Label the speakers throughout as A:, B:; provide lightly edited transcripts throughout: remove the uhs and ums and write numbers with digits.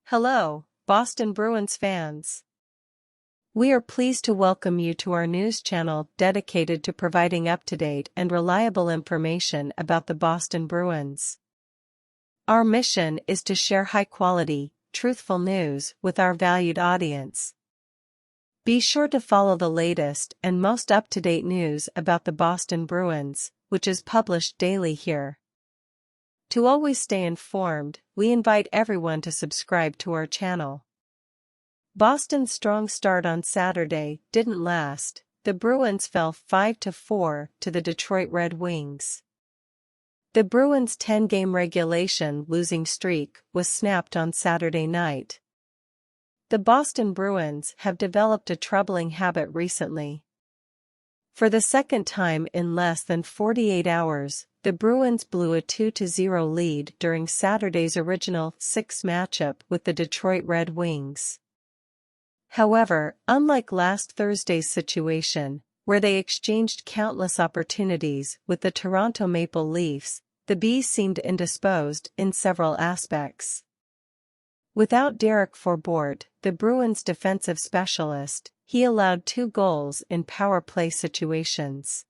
A: Hello, Boston Bruins fans. We are pleased to welcome you to our news channel dedicated to providing up-to-date and reliable information about the Boston Bruins. Our mission is to share high-quality, truthful news with our valued audience. Be sure to follow the latest and most up-to-date news about the Boston Bruins, which is published daily here. To always stay informed, we invite everyone to subscribe to our channel. Boston's strong start on Saturday didn't last. The Bruins fell 5-4 to the Detroit Red Wings. The Bruins' 10-game regulation losing streak was snapped on Saturday night. The Boston Bruins have developed a troubling habit recently. For the second time in less than 48 hours, the Bruins blew a 2-0 lead during Saturday's original sixth matchup with the Detroit Red Wings. However, unlike last Thursday's situation, where they exchanged countless opportunities with the Toronto Maple Leafs, the Bees seemed indisposed in several aspects. Without Derek Forbort, the Bruins' defensive specialist, he allowed 2 goals in power play situations.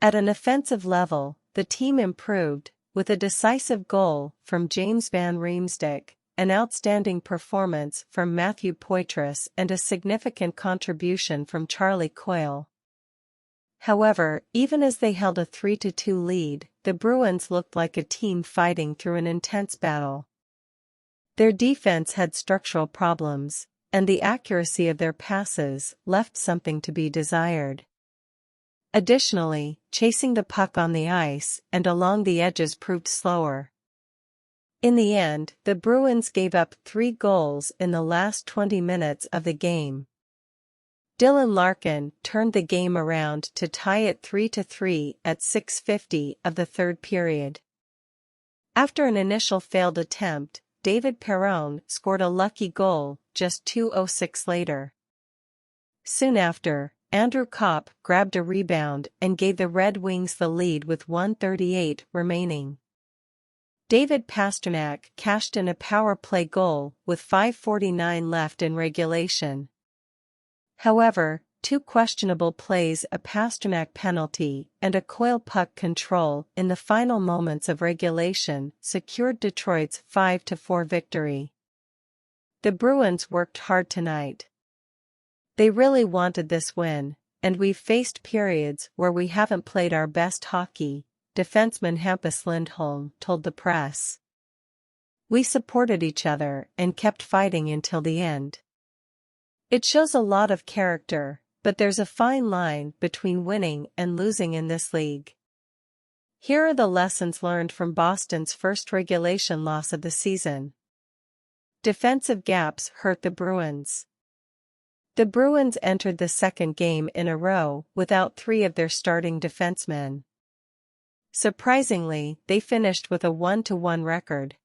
A: At an offensive level, the team improved, with a decisive goal from James Van Riemsdyk, an outstanding performance from Matthew Poitras and a significant contribution from Charlie Coyle. However, even as they held a 3-2 lead, the Bruins looked like a team fighting through an intense battle. Their defense had structural problems, and the accuracy of their passes left something to be desired. Additionally, chasing the puck on the ice and along the edges proved slower. In the end, the Bruins gave up 3 goals in the last 20 minutes of the game. Dylan Larkin turned the game around to tie it 3-3 at 6:50 of the third period. After an initial failed attempt, David Perron scored a lucky goal just 2:06 later. Soon after, Andrew Kopp grabbed a rebound and gave the Red Wings the lead with 1:38 remaining. David Pastrnak cashed in a power play goal with 5:49 left in regulation. However, 2 questionable plays, a Pastrnak penalty and a Coyle puck control in the final moments of regulation, secured Detroit's 5-4 victory. The Bruins worked hard tonight. They really wanted this win, and we've faced periods where we haven't played our best hockey, defenseman Hampus Lindholm told the press. We supported each other and kept fighting until the end. It shows a lot of character, but there's a fine line between winning and losing in this league. Here are the lessons learned from Boston's first regulation loss of the season. Defensive gaps hurt the Bruins. The Bruins entered the second game in a row without 3 of their starting defensemen. Surprisingly, they finished with a 1-1 record.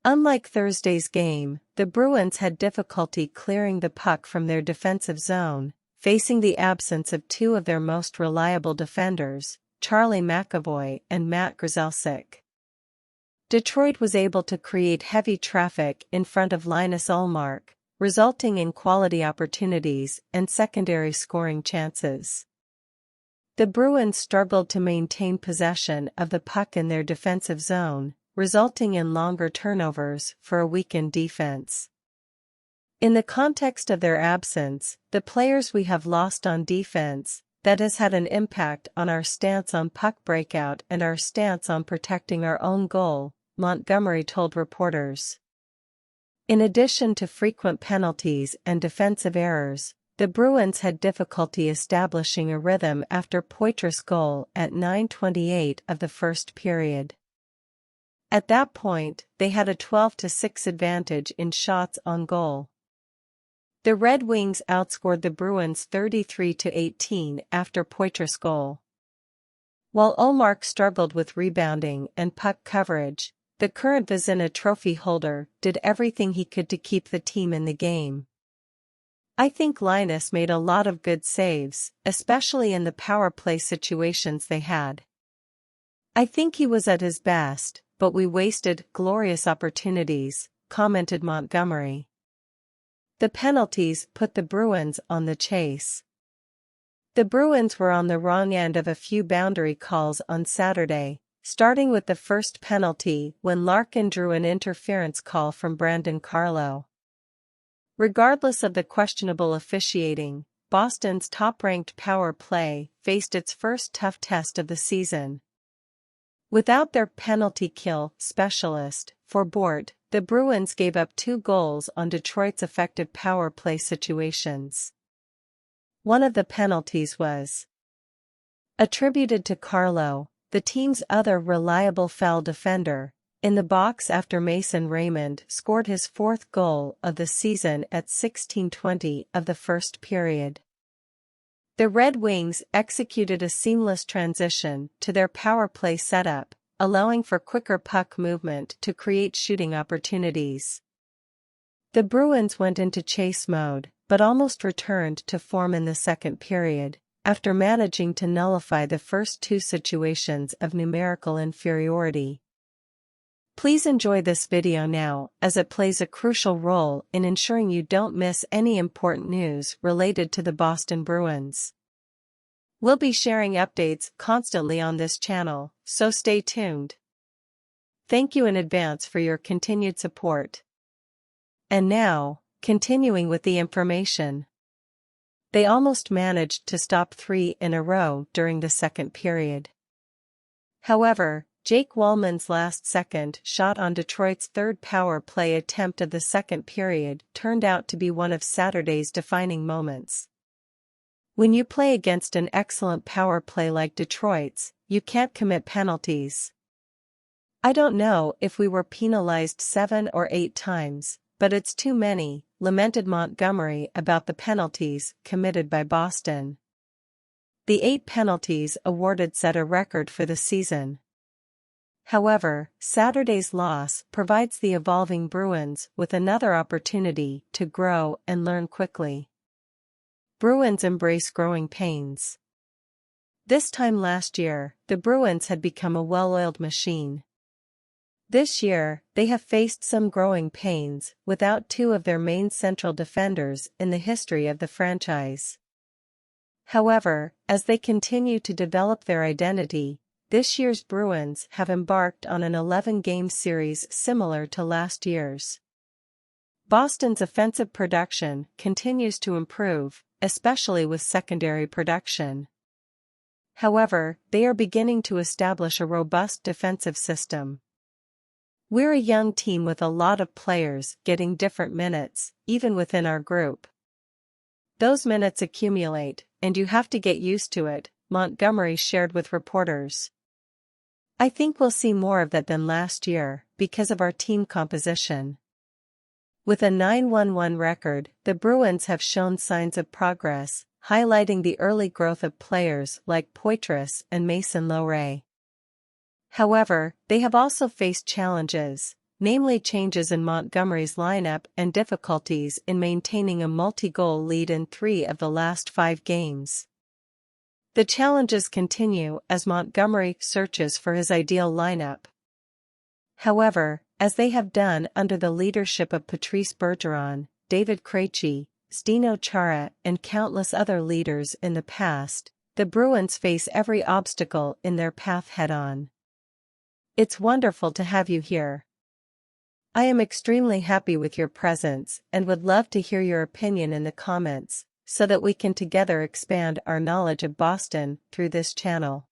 A: Unlike Thursday's game, the Bruins had difficulty clearing the puck from their defensive zone, facing the absence of 2 of their most reliable defenders, Charlie McAvoy and Matt Grzelcyk. Detroit was able to create heavy traffic in front of Linus Ullmark, resulting in quality opportunities and secondary scoring chances. The Bruins struggled to maintain possession of the puck in their defensive zone, resulting in longer turnovers for a weakened defense. In the context of their absence, the players we have lost on defense, that has had an impact on our stance on puck breakout and our stance on protecting our own goal, Montgomery told reporters. In addition to frequent penalties and defensive errors, the Bruins had difficulty establishing a rhythm after Poitras' goal at 9:28 of the first period. At that point, they had a 12-6 advantage in shots on goal. The Red Wings outscored the Bruins 33-18 after Poitras' goal. While Ullmark struggled with rebounding and puck coverage, the current Vezina Trophy holder did everything he could to keep the team in the game. I think Linus made a lot of good saves, especially in the power play situations they had. I think he was at his best, but we wasted glorious opportunities, commented Montgomery. The penalties put the Bruins on the chase. The Bruins were on the wrong end of a few boundary calls on Saturday, starting with the first penalty when Larkin drew an interference call from Brandon Carlo. Regardless of the questionable officiating, Boston's top-ranked power play faced its first tough test of the season. Without their penalty kill specialist, Forbort, the Bruins gave up 2 goals on Detroit's effective power play situations. One of the penalties was attributed to Carlo, the team's other reliable foul defender, in the box after Mason Raymond scored his 4th goal of the season at 16:20 of the first period. The Red Wings executed a seamless transition to their power play setup, allowing for quicker puck movement to create shooting opportunities. The Bruins went into chase mode, but almost returned to form in the second period, after managing to nullify the first 2 situations of numerical inferiority. Please enjoy this video now, as it plays a crucial role in ensuring you don't miss any important news related to the Boston Bruins. We'll be sharing updates constantly on this channel, so stay tuned. Thank you in advance for your continued support. And now, continuing with the information. They almost managed to stop 3 in a row during the second period. However, Jake Wallman's last-second shot on Detroit's third power play attempt of the second period turned out to be one of Saturday's defining moments. When you play against an excellent power play like Detroit's, you can't commit penalties. I don't know if we were penalized 7 or 8 times, but it's too many, lamented Montgomery about the penalties committed by Boston. The 8 penalties awarded set a record for the season. However, Saturday's loss provides the evolving Bruins with another opportunity to grow and learn quickly. Bruins embrace growing pains. This time last year, the Bruins had become a well-oiled machine. This year, they have faced some growing pains without 2 of their main central defenders in the history of the franchise. However, as they continue to develop their identity, this year's Bruins have embarked on an 11-game series similar to last year's. Boston's offensive production continues to improve, especially with secondary production. However, they are beginning to establish a robust defensive system. We're a young team with a lot of players getting different minutes, even within our group. Those minutes accumulate, and you have to get used to it, Montgomery shared with reporters. I think we'll see more of that than last year, because of our team composition. With a 9-1-1 record, the Bruins have shown signs of progress, highlighting the early growth of players like Poitras and Mason Lohrei. However, they have also faced challenges, namely changes in Montgomery's lineup and difficulties in maintaining a multi-goal lead in 3 of the last 5 games. The challenges continue as Montgomery searches for his ideal lineup. However, as they have done under the leadership of Patrice Bergeron, David Krejci, Zdeno Chara and countless other leaders in the past, the Bruins face every obstacle in their path head-on. It's wonderful to have you here. I am extremely happy with your presence and would love to hear your opinion in the comments, so that we can together expand our knowledge of Boston through this channel.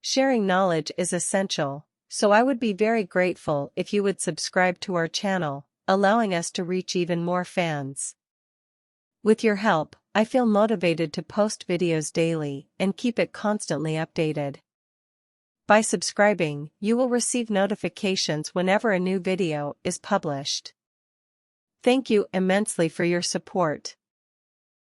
A: Sharing knowledge is essential, so I would be very grateful if you would subscribe to our channel, allowing us to reach even more fans. With your help, I feel motivated to post videos daily and keep it constantly updated. By subscribing, you will receive notifications whenever a new video is published. Thank you immensely for your support.